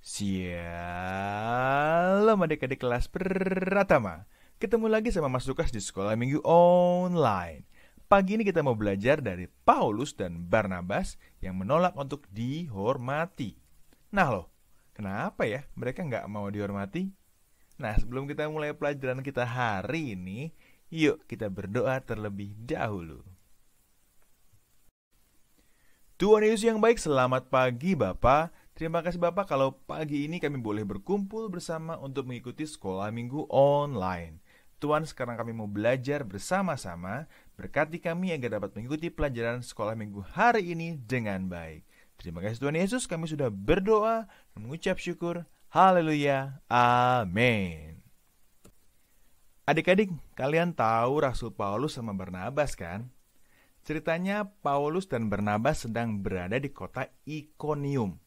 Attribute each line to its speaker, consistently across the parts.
Speaker 1: Shalom adik-adik kelas Pratama. Ketemu lagi sama Mas Lukas di Sekolah Minggu Online. Pagi ini kita mau belajar dari Paulus dan Barnabas yang menolak untuk dihormati. Nah loh, kenapa ya mereka nggak mau dihormati? Nah, sebelum kita mulai pelajaran kita hari ini, yuk kita berdoa terlebih dahulu. Tuhan Yesus yang baik, selamat pagi Bapak. Terima kasih Bapak kalau pagi ini kami boleh berkumpul bersama untuk mengikuti Sekolah Minggu Online. Tuhan, sekarang kami mau belajar bersama-sama. Berkati kami agar dapat mengikuti pelajaran Sekolah Minggu hari ini dengan baik. Terima kasih Tuhan Yesus, kami sudah berdoa dan mengucap syukur. Haleluya. Amin. Adik-adik, kalian tahu Rasul Paulus sama Barnabas kan? Ceritanya Paulus dan Barnabas sedang berada di kota Ikonium.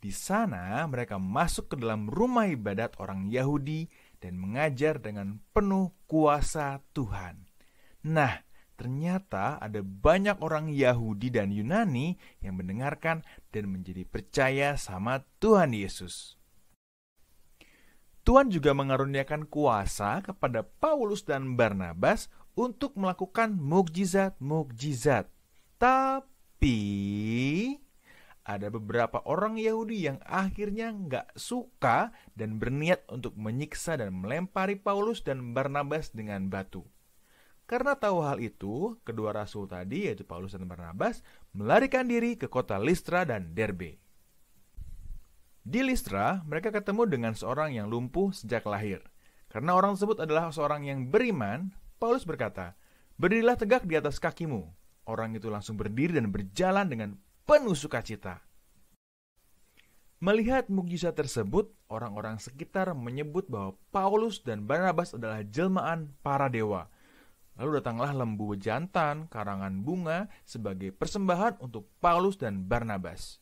Speaker 1: Di sana mereka masuk ke dalam rumah ibadat orang Yahudi dan mengajar dengan penuh kuasa Tuhan. Nah, ternyata ada banyak orang Yahudi dan Yunani yang mendengarkan dan menjadi percaya sama Tuhan Yesus. Tuhan juga mengaruniakan kuasa kepada Paulus dan Barnabas untuk melakukan mukjizat-mukjizat. Tapi ada beberapa orang Yahudi yang akhirnya nggak suka dan berniat untuk menyiksa dan melempari Paulus dan Barnabas dengan batu. Karena tahu hal itu, kedua rasul tadi yaitu Paulus dan Barnabas melarikan diri ke kota Listra dan Derbe. Di Listra, mereka ketemu dengan seorang yang lumpuh sejak lahir. Karena orang tersebut adalah seorang yang beriman, Paulus berkata, "Berdirilah tegak di atas kakimu." Orang itu langsung berdiri dan berjalan dengan penuh sukacita. Melihat mukjizat tersebut, orang-orang sekitar menyebut bahwa Paulus dan Barnabas adalah jelmaan para dewa. Lalu datanglah lembu jantan, karangan bunga sebagai persembahan untuk Paulus dan Barnabas.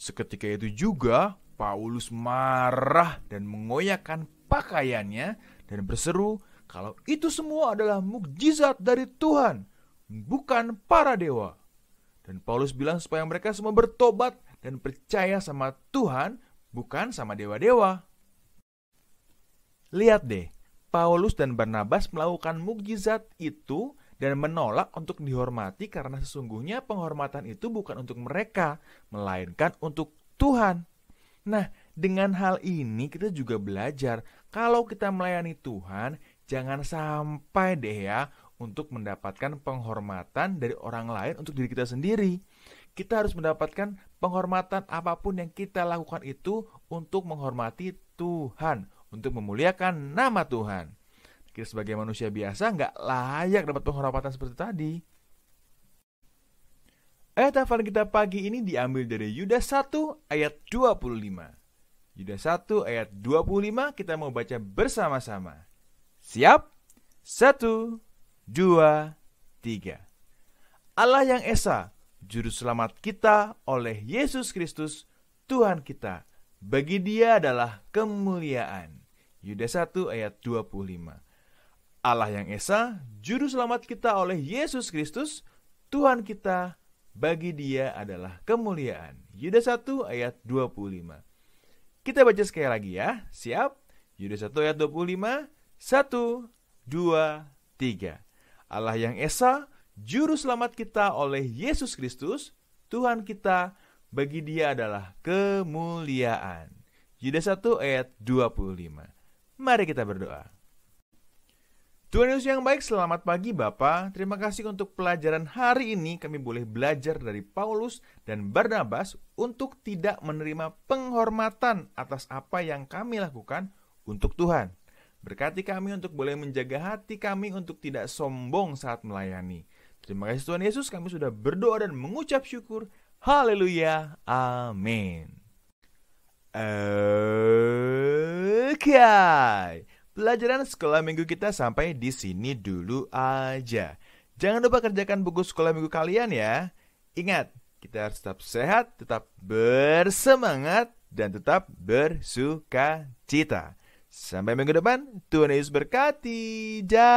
Speaker 1: Seketika itu juga, Paulus marah dan mengoyakkan pakaiannya dan berseru kalau itu semua adalah mukjizat dari Tuhan, bukan para dewa. Dan Paulus bilang supaya mereka semua bertobat dan percaya sama Tuhan, bukan sama dewa-dewa. Lihat deh, Paulus dan Barnabas melakukan mukjizat itu dan menolak untuk dihormati karena sesungguhnya penghormatan itu bukan untuk mereka, melainkan untuk Tuhan. Nah, dengan hal ini kita juga belajar kalau kita melayani Tuhan, jangan sampai deh ya untuk mendapatkan penghormatan dari orang lain untuk diri kita sendiri. Kita harus mendapatkan penghormatan apapun yang kita lakukan itu untuk menghormati Tuhan, untuk memuliakan nama Tuhan. Kita sebagai manusia biasa nggak layak dapat penghormatan seperti tadi. Ayat hafalan kita pagi ini diambil dari Yudas 1 ayat 25. Yudas 1 ayat 25 kita mau baca bersama-sama. Siap? 1, 2, 3. Allah yang Esa, Juru Selamat kita oleh Yesus Kristus, Tuhan kita. Bagi Dia adalah kemuliaan. Yudas 1 ayat 25. Allah yang Esa, Juru Selamat kita oleh Yesus Kristus, Tuhan kita. Bagi Dia adalah kemuliaan. Yudas 1 ayat 25. Kita baca sekali lagi ya. Siap? Yudas 1 ayat 25. 1, 2, 3. Allah yang Esa, Juru Selamat kita oleh Yesus Kristus, Tuhan kita, bagi Dia adalah kemuliaan. Yudas 1 ayat 25. Mari kita berdoa. Tuhan Yesus yang baik, selamat pagi Bapa. Terima kasih untuk pelajaran hari ini kami boleh belajar dari Paulus dan Barnabas untuk tidak menerima penghormatan atas apa yang kami lakukan untuk Tuhan. Berkati kami untuk boleh menjaga hati kami untuk tidak sombong saat melayani. Terima kasih Tuhan Yesus, kami sudah berdoa dan mengucap syukur. Haleluya. Amin. Oke. Pelajaran sekolah minggu kita sampai di sini dulu aja. Jangan lupa kerjakan buku sekolah minggu kalian ya. Ingat, kita harus tetap sehat, tetap bersemangat, dan tetap bersukacita. Sampai minggu depan, Tuhan Yesus berkati. Dah.